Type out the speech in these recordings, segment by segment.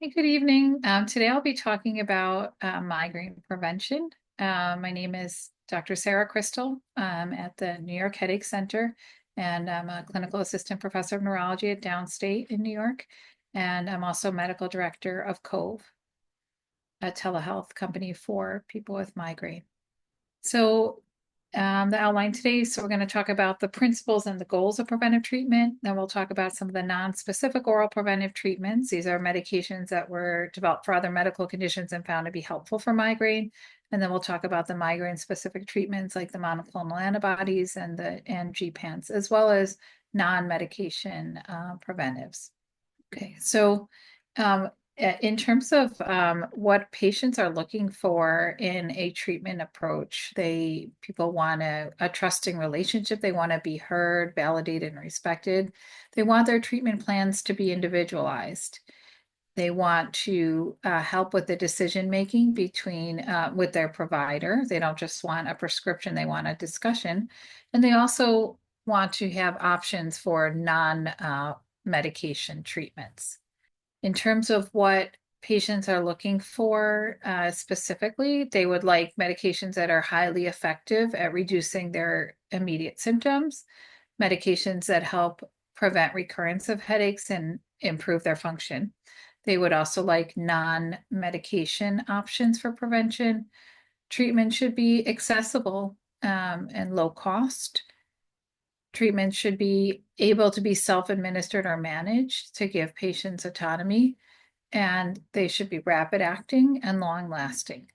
Hey, good evening. Today I'll be talking about migraine prevention. My name is Dr. Sara Crystal at the New York Headache Center, and I'm a clinical assistant professor of neurology at Downstate in New York. And I'm also medical director of Cove, a telehealth company for people with migraine. So the outline today, so we're going to talk about the principles and the goals of preventive treatment. Then we'll talk about some of the non-specific oral preventive treatments. These are medications that were developed for other medical conditions and found to be helpful for migraine. And then we'll talk about the migraine-specific treatments like the monoclonal antibodies and the GPANs, as well as non-medication preventives. Okay, so in terms of what patients are looking for in a treatment approach, people want a trusting relationship. They want to be heard, validated, and respected. They want their treatment plans to be individualized. They want to help with the decision making between with their provider. They don't just want a prescription; they want a discussion, and they also want to have options for non-medication treatments. In terms of what patients are looking for specifically, they would like medications that are highly effective at reducing their immediate symptoms, medications that help prevent recurrence of headaches and improve their function. They would also like non-medication options for prevention. Treatment should be accessible and low cost. Treatment should be able to be self-administered or managed to give patients autonomy, and they should be rapid acting and long lasting.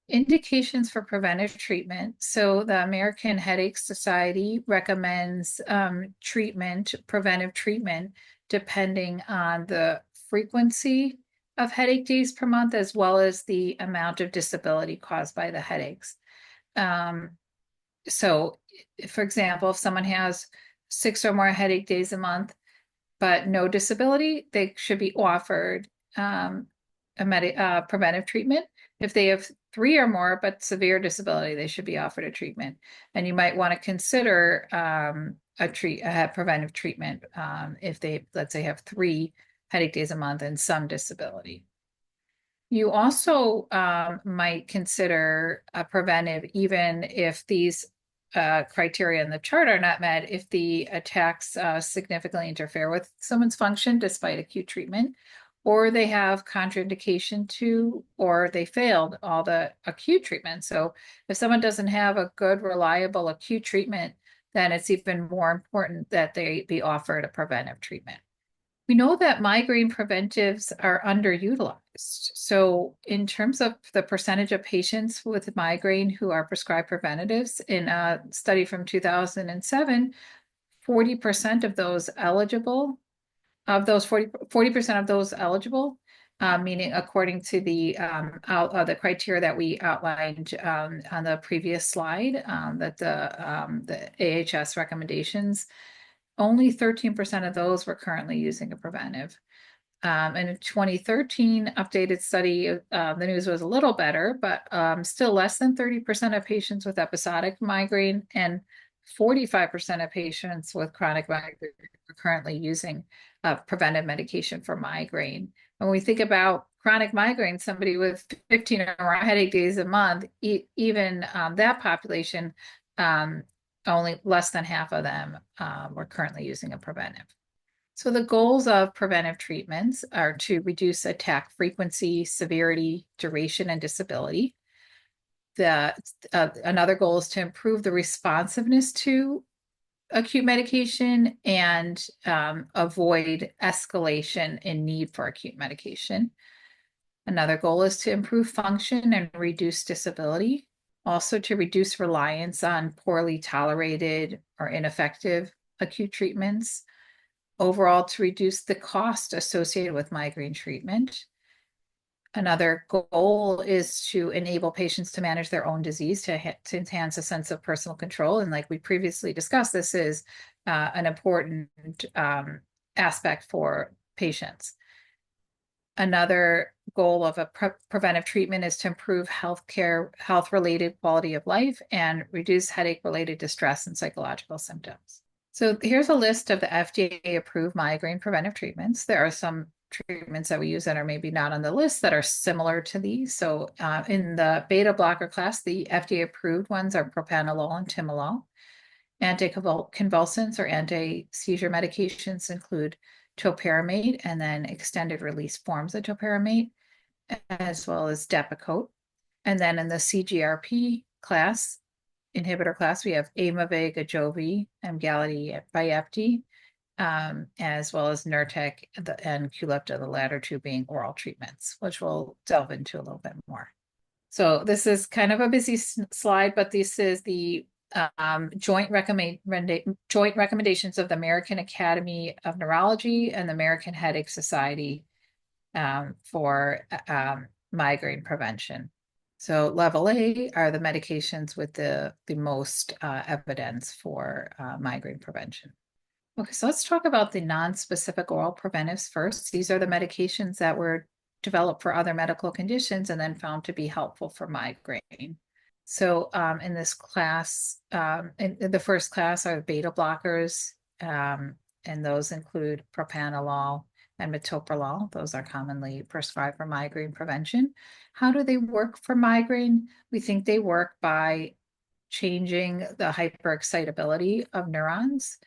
Indications for preventive treatment. So the American Headache Society recommends preventive treatment, depending on the frequency of headache days per month, as well as the amount of disability caused by the headaches. So, for example, if someone has 6 or more headache days a month, but no disability, they should be offered preventive treatment. If they have 3 or more but severe disability, they should be offered a treatment. And you might want to consider a preventive treatment if they, let's say, have 3 headache days a month and some disability. You also might consider a preventive even if these criteria in the chart are not met, if the attacks significantly interfere with someone's function despite acute treatment, or they have contraindication to, or they failed all the acute treatment. So if someone doesn't have a good, reliable acute treatment, then it's even more important that they be offered a preventive treatment. We know that migraine preventives are underutilized. So in terms of the percentage of patients with migraine who are prescribed preventatives, in a study from 2007, 40% of those eligible, of those 40% of those eligible, meaning according to the criteria that we outlined on the previous slide, that the AHS recommendations, only 13% of those were currently using a preventive. In a 2013 updated study, the news was a little better, but still less than 30% of patients with episodic migraine and 45% of patients with chronic migraine are currently using preventive medication for migraine. When we think about chronic migraine, somebody with 15 or more headache days a month, even that population, only less than half of them were currently using a preventive. So the goals of preventive treatments are to reduce attack frequency, severity, duration, and disability. Another goal is to improve the responsiveness to acute medication and avoid escalation in need for acute medication. Another goal is to improve function and reduce disability. Also to reduce reliance on poorly tolerated or ineffective acute treatments. Overall, to reduce the cost associated with migraine treatment. Another goal is to enable patients to manage their own disease, to enhance a sense of personal control. And like we previously discussed, this is an important aspect for patients. Another goal of a preventive treatment is to improve health-related quality of life and reduce headache-related distress and psychological symptoms. So here's a list of the FDA-approved migraine preventive treatments. There are some treatments that we use that are maybe not on the list that are similar to these. So in the beta blocker class, the FDA approved ones are propranolol and timolol. Anticonvulsants or anti-seizure medications include topiramate and then extended release forms of topiramate, as well as Depakote. And then in the CGRP class, inhibitor class, we have Aimovig, Ajovy, Emgality, Vyepti, as well as Nurtec and Qulipta, the latter two being oral treatments, which we'll delve into a little bit more. So this is kind of a busy slide, but this is the joint recommendations of the American Academy of Neurology and the American Headache Society for migraine prevention. So level A are the medications with the most evidence for migraine prevention. Okay, so let's talk about the non-specific oral preventives first. These are the medications that were developed for other medical conditions and then found to be helpful for migraine. So in this class, in the first class are beta blockers, and those include propranolol and metoprolol. Those are commonly prescribed for migraine prevention. How do they work for migraine? We think they work by changing the hyperexcitability of neurons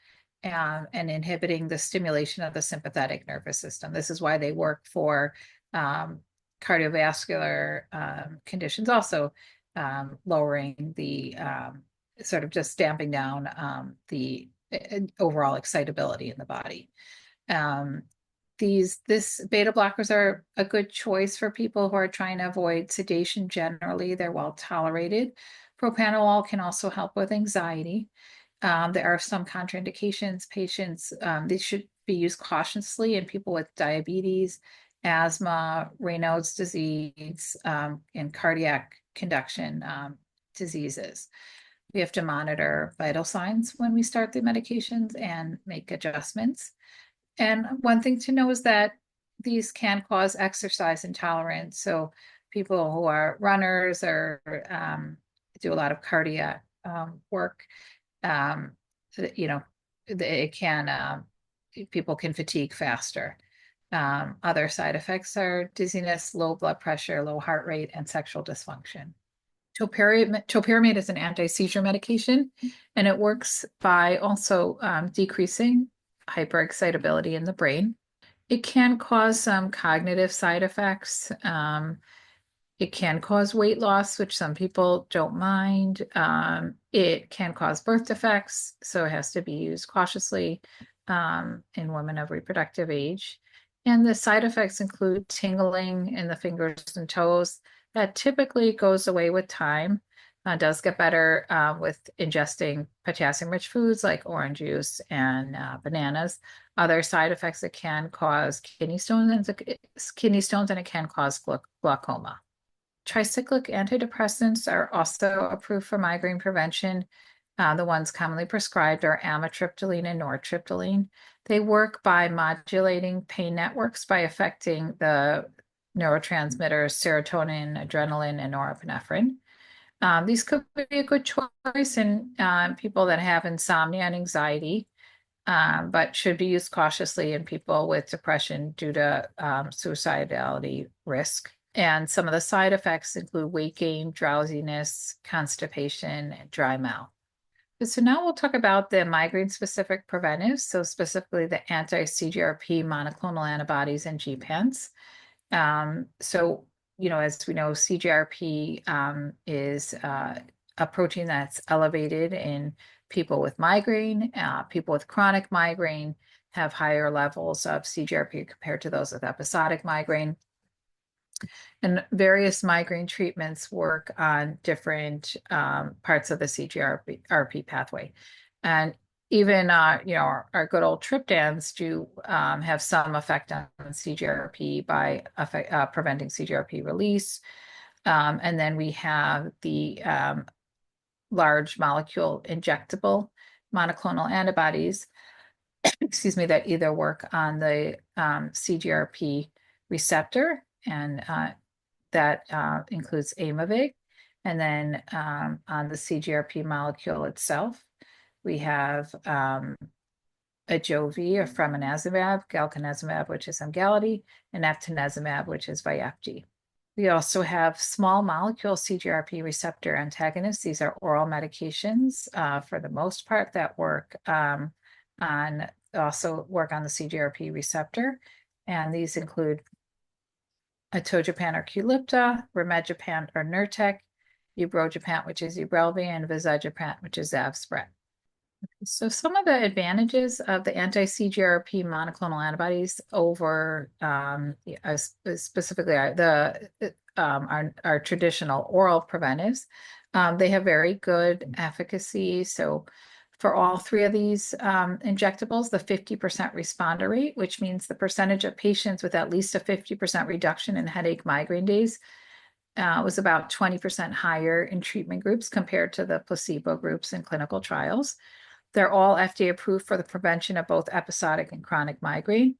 and inhibiting the stimulation of the sympathetic nervous system. This is why they work for cardiovascular conditions, also lowering the sort of just damping down the overall excitability in the body. This beta blockers are a good choice for people who are trying to avoid sedation. Generally, they're well tolerated. Propranolol can also help with anxiety. There are some contraindications. Patients, these should be used cautiously in people with diabetes, asthma, Raynaud's disease, and cardiac conduction diseases. We have to monitor vital signs when we start the medications and make adjustments. And one thing to know is that these can cause exercise intolerance. So people who are runners or do a lot of cardiac work, it can, people can fatigue faster. Other side effects are dizziness, low blood pressure, low heart rate, and sexual dysfunction. Topiramate is an anti-seizure medication, and it works by also decreasing hyperexcitability in the brain. It can cause some cognitive side effects. It can cause weight loss, which some people don't mind. It can cause birth defects, so it has to be used cautiously in women of reproductive age. And the side effects include tingling in the fingers and toes. That typically goes away with time. Does get better with ingesting potassium-rich foods like orange juice and bananas. Other side effects, it can cause kidney stones, and it can cause glaucoma. Tricyclic antidepressants are also approved for migraine prevention. The ones commonly prescribed are amitriptyline and nortriptyline. They work by modulating pain networks by affecting the neurotransmitters serotonin, adrenaline, and norepinephrine. These could be a good choice in people that have insomnia and anxiety, but should be used cautiously in people with depression due to suicidality risk. And some of the side effects include weight gain, drowsiness, constipation, and dry mouth. So now we'll talk about the migraine-specific preventives, so specifically the anti-CGRP monoclonal antibodies and gepants. So, as we know, CGRP is a protein that's elevated in people with migraine. People with chronic migraine have higher levels of CGRP compared to those with episodic migraine. And various migraine treatments work on different parts of the CGRP pathway. And even, our good old triptans do have some effect on CGRP by preventing CGRP release. And then we have the large molecule injectable monoclonal antibodies, excuse me, that either work on the CGRP receptor, and that includes Aimovig. And then on the CGRP molecule itself, we have Ajovy or fremanezumab, galcanezumab, which is Emgality, and eftanezumab, which is Vyepti. We also have small molecule CGRP receptor antagonists. These are oral medications for the most part that work also work on the CGRP receptor. And these include atogepant or Qulipta, rimegepant or Nurtec, ubrogepant, which is Ubrelvy, and vizegepant, which is Zavspret. So some of the advantages of the anti-CGRP monoclonal antibodies over specifically our traditional oral preventives, they have very good efficacy. So for all three of these injectables, the 50% responder rate, which means the percentage of patients with at least a 50% reduction in headache migraine days, was about 20% higher in treatment groups compared to the placebo groups in clinical trials. They're all FDA approved for the prevention of both episodic and chronic migraine.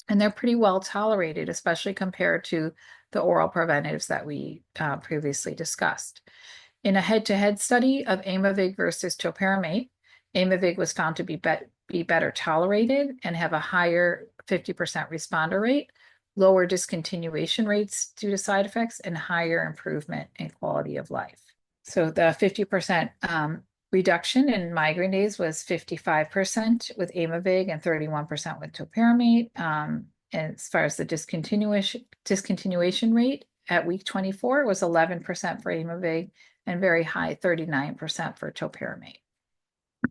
And they're pretty well tolerated, especially compared to the oral preventives that we previously discussed. In a head-to-head study of Aimovig versus topiramate, Aimovig was found to be better tolerated and have a higher 50% responder rate, lower discontinuation rates due to side effects, and higher improvement in quality of life. So the 50% reduction in migraine days was 55% with Aimovig and 31% with topiramate. And as far as the discontinuation rate at week 24 was 11% for Aimovig and very high 39% for topiramate.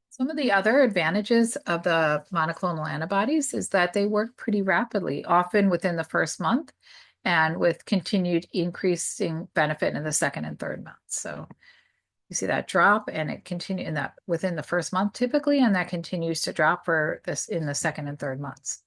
Some of the other advantages of the monoclonal antibodies is that they work pretty rapidly, often within the first month, and with continued increasing benefit in the second and third months. So you see that drop, and it continues in that within the first month typically, and that continues to drop for this in the second and third months.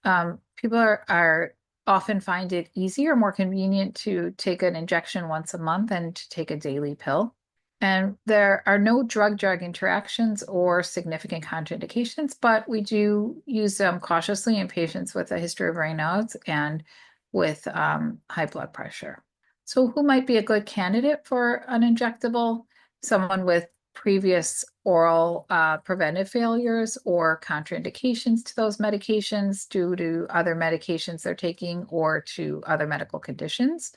People are often find it easier, more convenient to take an injection once a month and to take a daily pill. And there are no drug-drug interactions or significant contraindications, but we do use them cautiously in patients with a history of Raynaud's and with high blood pressure. So who might be a good candidate for an injectable? Someone with previous oral preventive failures or contraindications to those medications due to other medications they're taking or to other medical conditions.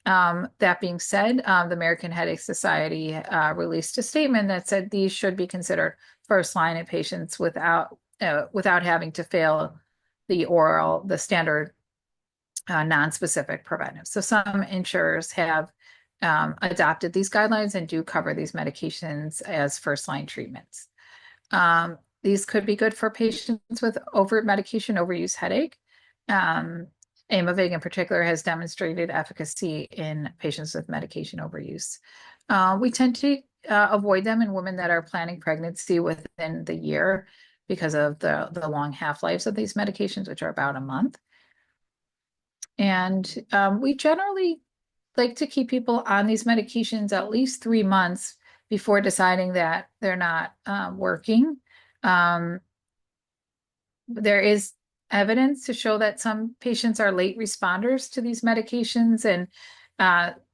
That being said, the American Headache Society released a statement that said these should be considered first line in patients without having to fail the standard non-specific preventive. So some insurers have adopted these guidelines and do cover these medications as first line treatments. These could be good for patients with medication overuse headache. Aimovig in particular has demonstrated efficacy in patients with medication overuse. We tend to avoid them in women that are planning pregnancy within the year because of the long half-lives of these medications, which are about a month. And we generally like to keep people on these medications at least 3 months before deciding that they're not working. There is evidence to show that some patients are late responders to these medications, and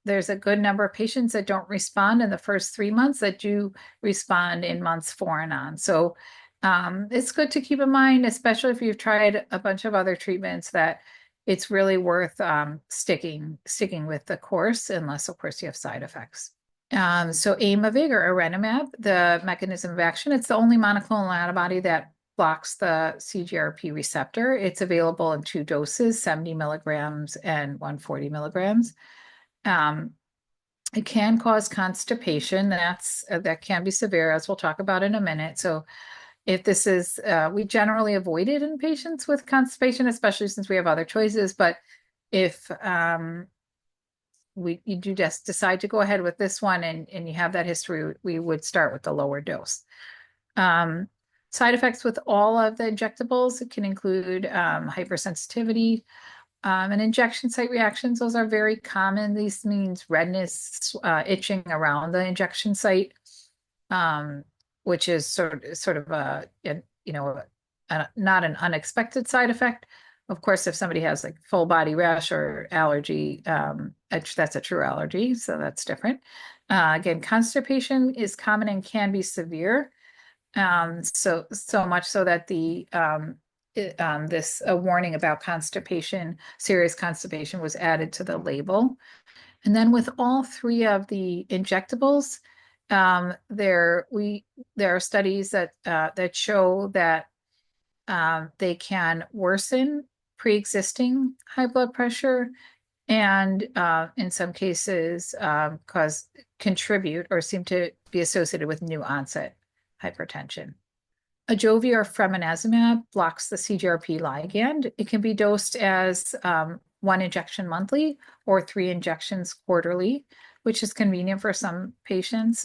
there's a good number of patients that don't respond in the first 3 months that do respond in months 4 and on. So it's good to keep in mind, especially if you've tried a bunch of other treatments, that it's really worth sticking with the course, unless of course you have side effects. So Aimovig or arenimab, the mechanism of action, it's the only monoclonal antibody that blocks the CGRP receptor. It's available in 2 doses, 70 milligrams and 140 milligrams. It can cause constipation. That can be severe, as we'll talk about in a minute. So if this is, we generally avoid it in patients with constipation, especially since we have other choices. But if you do just decide to go ahead with this one and you have that history, we would start with the lower dose. Side effects with all of the injectables, it can include hypersensitivity and injection site reactions. Those are very common. These means redness, itching around the injection site, which is sort of a not an unexpected side effect. Of course, if somebody has like full body rash or allergy, that's a true allergy, so that's different. Again, constipation is common and can be severe. So much so that this a warning about constipation, serious constipation, was added to the label. And then with all three of the injectables, there are studies that show that they can worsen pre-existing high blood pressure and in some cases contribute or seem to be associated with new onset hypertension. Ajovy or fremanezumab blocks the CGRP ligand. It can be dosed as one injection monthly or 3 injections quarterly, which is convenient for some patients.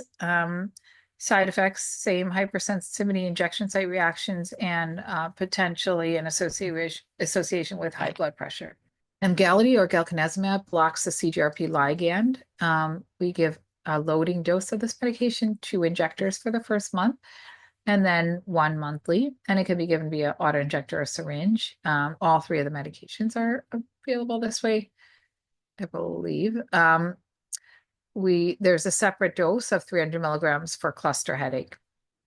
Side effects, same hypersensitivity, injection site reactions, and potentially an association with high blood pressure. Emgality or galcanezumab blocks the CGRP ligand. We give a loading dose of this medication, 2 injectors for the first month, and then 1 monthly, and it can be given via auto-injector or syringe. All three of the medications are available this way, I believe. There's a separate dose of 300 milligrams for cluster headache.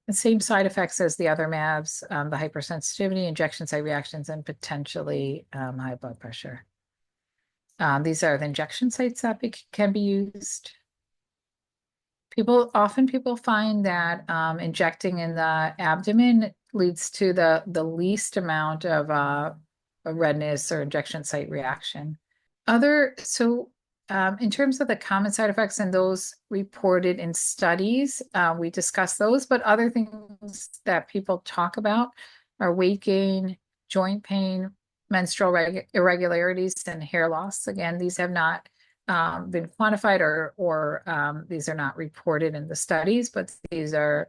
The same side effects as the other mAbs, the hypersensitivity, injection site reactions, and potentially high blood pressure. These are the injection sites that can be used. People find that injecting in the abdomen leads to the least amount of redness or injection site reaction. In terms of the common side effects and those reported in studies, we discuss those, but other things that people talk about are weight gain, joint pain, menstrual irregularities, and hair loss. Again, these have not been quantified or these are not reported in the studies, but these are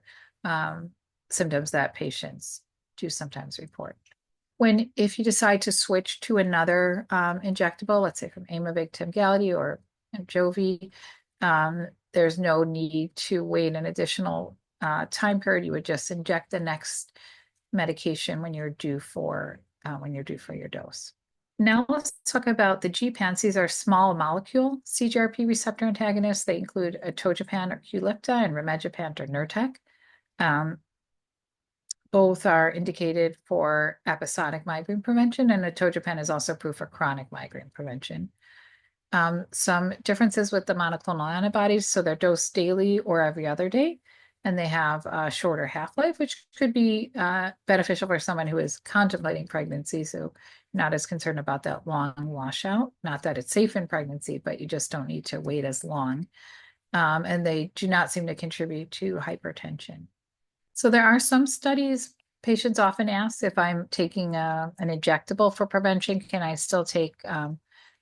symptoms that patients do sometimes report. If you decide to switch to another injectable, let's say from Aimovig to Emgality or Ajovy, there's no need to wait an additional time period. You would just inject the next medication when you're due for your dose. Now let's talk about the gepants. These are small molecule CGRP receptor antagonists. They include atogepant or Qulipta and rimegepant or Nurtec. Both are indicated for episodic migraine prevention, and atogepant is also approved for chronic migraine prevention. Some differences with the monoclonal antibodies, so they're dosed daily or every other day, and they have a shorter half-life, which could be beneficial for someone who is contemplating pregnancy, so not as concerned about that long washout. Not that it's safe in pregnancy, but you just don't need to wait as long. And they do not seem to contribute to hypertension. So there are some studies. Patients often ask, if I'm taking an injectable for prevention, can I still take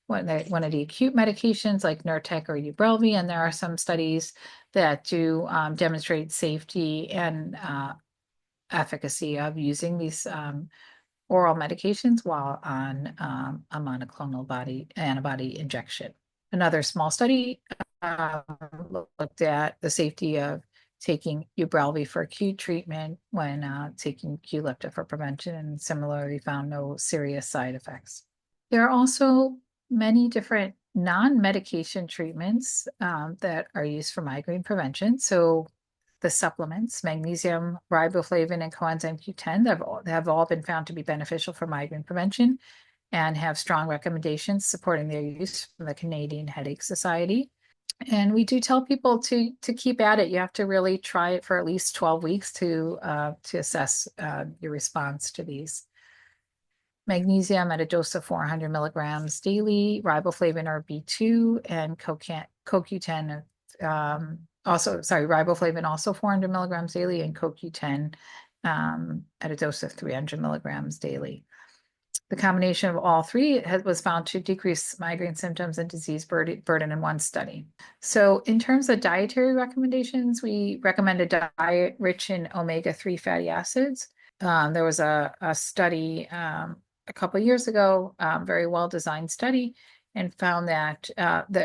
one of the acute medications like Nurtec or Ubrelvy? And there are some studies that do demonstrate safety and efficacy of using these oral medications while on a monoclonal antibody injection. Another small study looked at the safety of taking Ubrelvy for acute treatment when taking Qulipta for prevention, and similarly found no serious side effects. There are also many different non-medication treatments that are used for migraine prevention. So the supplements, magnesium, riboflavin, and coenzyme Q10, have all been found to be beneficial for migraine prevention and have strong recommendations supporting their use from the Canadian Headache Society. And we do tell people to keep at it. You have to really try it for at least 12 weeks to assess your response to these. Magnesium at a dose of 400 milligrams daily, riboflavin or B2, and CoQ10. Riboflavin also 400 milligrams daily, and CoQ10 at a dose of 300 milligrams daily. The combination of all three was found to decrease migraine symptoms and disease burden in one study. So in terms of dietary recommendations, we recommend a diet rich in omega-3 fatty acids. There was a study a couple of years ago, very well-designed study, and found that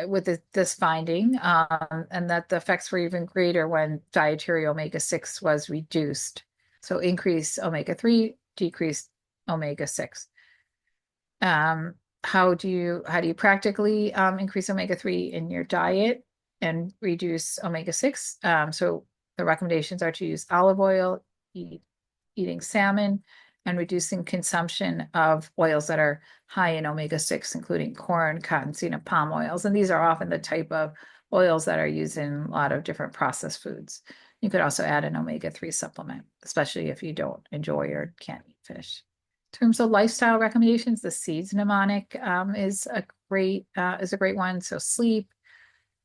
with this finding, and that the effects were even greater when dietary omega-6 was reduced. So increase omega-3, decrease omega-6. How do you practically increase omega-3 in your diet and reduce omega-6? So the recommendations are to use olive oil, eating salmon, and reducing consumption of oils that are high in omega-6, including corn, cottonseed, and palm oils. And these are often the type of oils that are used in a lot of different processed foods. You could also add an omega-3 supplement, especially if you don't enjoy or can't eat fish. In terms of lifestyle recommendations, the seeds mnemonic is a great one. So sleep,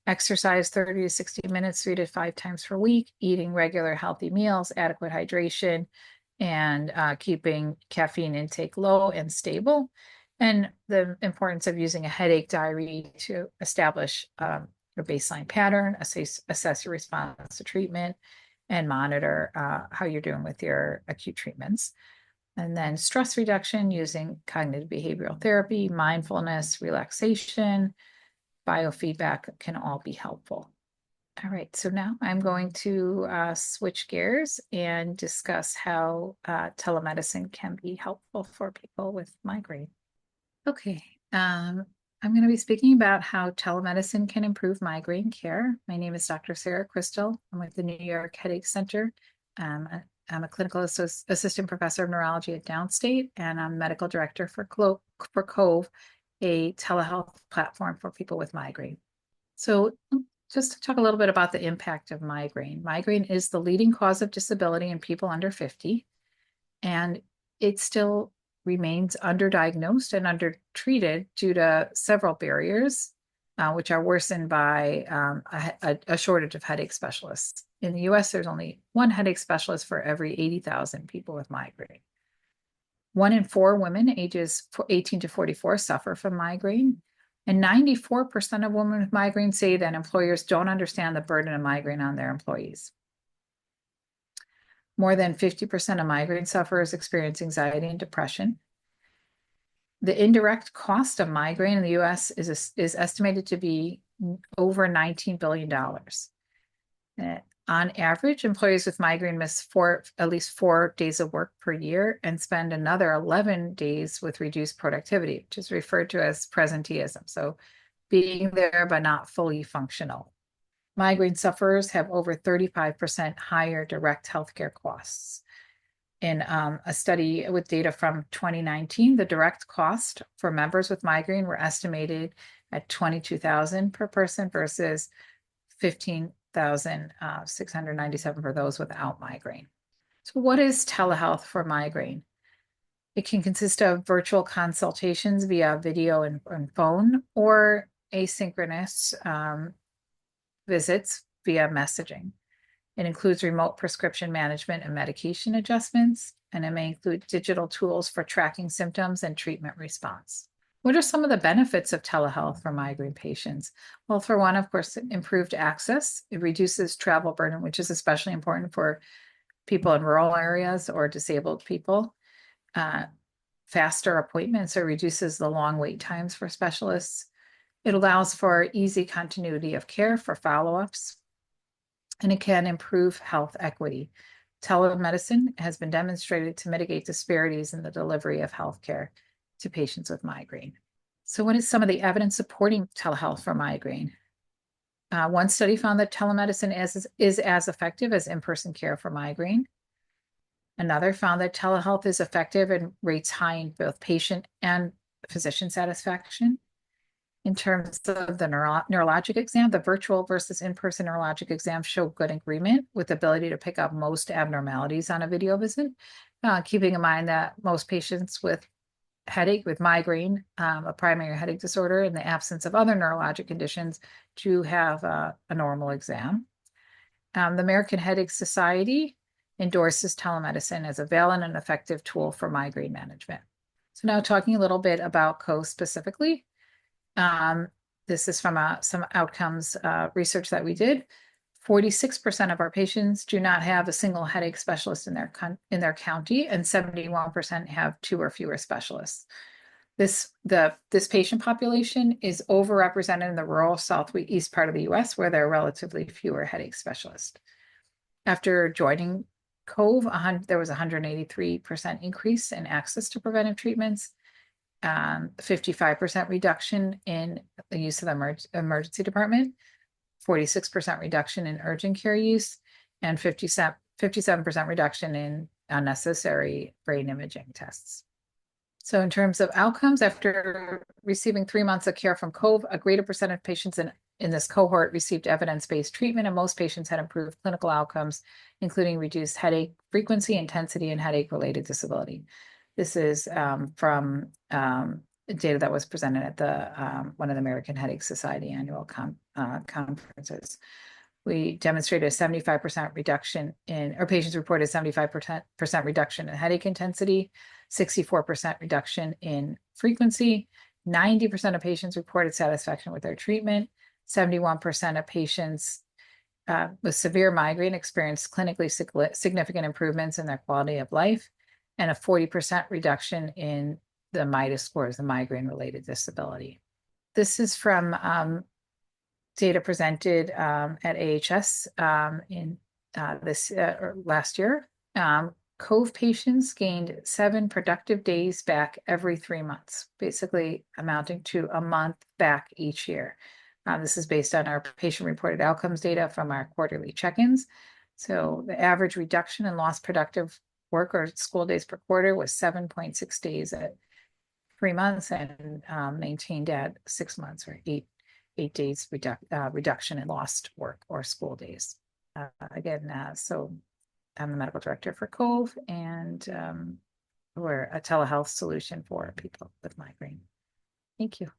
exercise 30 to 60 minutes, 3 to 5 times per week, eating regular healthy meals, adequate hydration, and keeping caffeine intake low and stable. And the importance of using a headache diary to establish your baseline pattern, assess your response to treatment, and monitor how you're doing with your acute treatments. And then stress reduction using cognitive behavioral therapy, mindfulness, relaxation, biofeedback can all be helpful. All right, so now I'm going to switch gears and discuss how telemedicine can be helpful for people with migraine. Okay, I'm going to be speaking about how telemedicine can improve migraine care. My name is Dr. Sara Crystal. I'm with the New York Headache Center. I'm a clinical assistant professor of neurology at Downstate, and I'm medical director for Cove, a telehealth platform for people with migraine. So just to talk a little bit about the impact of migraine. Migraine is the leading cause of disability in people under 50, and it still remains underdiagnosed and undertreated due to several barriers, which are worsened by a shortage of headache specialists. In the US, there's only one headache specialist for every 80,000 people with migraine. 1 in 4 women ages 18 to 44 suffer from migraine. And 94% of women with migraine say that employers don't understand the burden of migraine on their employees. More than 50% of migraine sufferers experience anxiety and depression. The indirect cost of migraine in the US is estimated to be over $19 billion. On average, employees with migraine miss at least 4 days of work per year and spend another 11 days with reduced productivity, which is referred to as presenteeism. So being there, but not fully functional. Migraine sufferers have over 35% higher direct healthcare costs. In a study with data from 2019, the direct cost for members with migraine were estimated at $22,000 per person versus $15,697 for those without migraine. So what is telehealth for migraine? It can consist of virtual consultations via video and phone, or asynchronous visits via messaging. It includes remote prescription management and medication adjustments, and it may include digital tools for tracking symptoms and treatment response. What are some of the benefits of telehealth for migraine patients? Well, for one, of course, improved access. It reduces travel burden, which is especially important for people in rural areas or disabled people. Faster appointments, so it reduces the long wait times for specialists. It allows for easy continuity of care for follow-ups, and it can improve health equity. Telemedicine has been demonstrated to mitigate disparities in the delivery of healthcare to patients with migraine. So what is some of the evidence supporting telehealth for migraine? One study found that telemedicine is as effective as in-person care for migraine. Another found that telehealth is effective and rates high in both patient and physician satisfaction. In terms of the neurologic exam, the virtual versus in-person neurologic exam show good agreement with the ability to pick up most abnormalities on a video visit, keeping in mind that most patients with migraine, a primary headache disorder, in the absence of other neurologic conditions, do have a normal exam. The American Headache Society endorses telemedicine as a valid and effective tool for migraine management. So now talking a little bit about Cove specifically. This is from some outcomes research that we did. 46% of our patients do not have a single headache specialist in their county, and 71% have 2 or fewer specialists. This patient population is overrepresented in the rural southeast part of the US, where there are relatively fewer headache specialists. After joining Cove, there was a 183% increase in access to preventive treatments, 55% reduction in the use of the emergency department, 46% reduction in urgent care use, and 57% 57% reduction in unnecessary brain imaging tests. So in terms of outcomes, after receiving 3 months of care from Cove, a greater percent of patients in this cohort received evidence-based treatment, and most patients had improved clinical outcomes, including reduced headache frequency, intensity, and headache-related disability. This is from data that was presented at the one of the American Headache Society annual conferences. We demonstrated a 75% reduction in, or patients reported 75% reduction in headache intensity, 64% reduction in frequency. 90% of patients reported satisfaction with their treatment. 71% of patients with severe migraine experienced clinically significant improvements in their quality of life, and a 40% reduction in the MIDAS scores, the migraine-related disability. This is from data presented at AHS in last year. Cove patients gained 7 productive days back every 3 months, basically amounting to a month back each year. This is based on our patient-reported outcomes data from our quarterly check-ins. So the average reduction in lost productive work or school days per quarter was 7.6 days at 3 months, and maintained at 6 months, or eight days reduction in lost work or school days. So I'm the medical director for Cove, and we're a telehealth solution for people with migraine. Thank you.